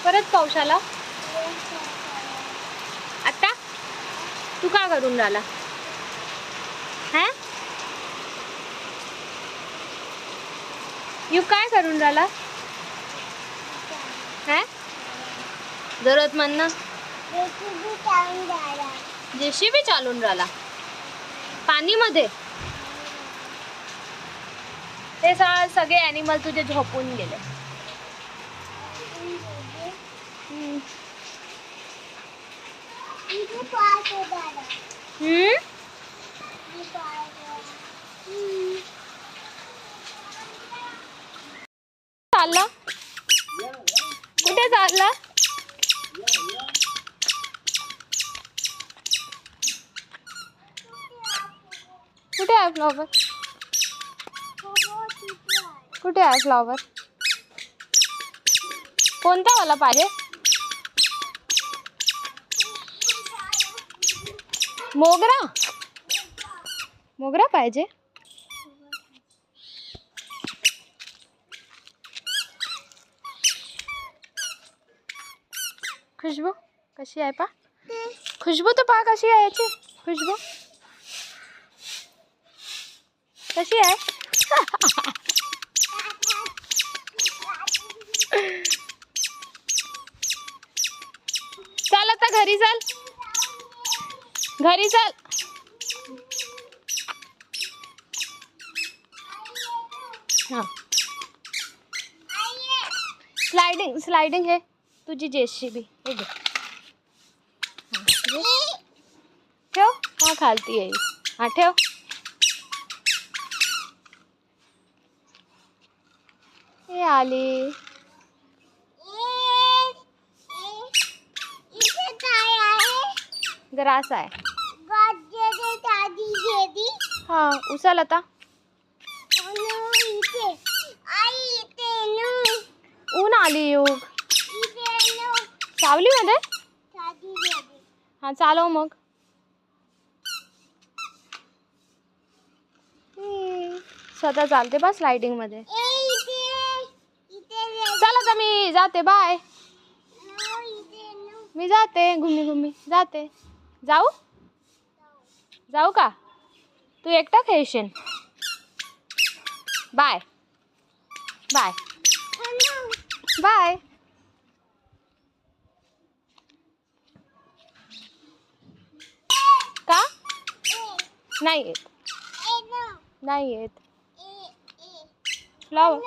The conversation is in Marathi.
परत पाऊस आला. आता तू का करून राहिला? हा यू काय करून राहिला? हा जरूरतमंद ना जेसीबी चालून राहिला पाणी मध्ये. ते सगळे ॲनिमल तुझे झोपून गेले. चालला कुठे चालला? कुठे आहे फ्लॉवर? कुठे आहे फ्लॉवर? कोणता वाला पाहिजे? मोगरा. मोगरा पाहिजे. खुशबू कशी आहे पा? खुशबू तर पा कशी आहे याची खुशबू कशी आहे? चल आता घरी चल. घरी चल. हाँ स्लाइडिंग स्लाइडिंग है तुझी जेसीबी. हे घे. ठेव. हाँ खालती है. हाँ ठेव. ये आली. ग्रास आहे. हाँ उचल आता. ऊन आली युग सावली मध्ये. हाँ चालव मग. स्वतः चालते बा स्लाइडिंग मध्ये. चल आता मी जाते. बाय. मी जाते घुमी घुमी जाते. जाऊ जाऊ का? तू एकटा खेळशील. Bye bye bye. का नाही येत नाही येत फ्लॉवर.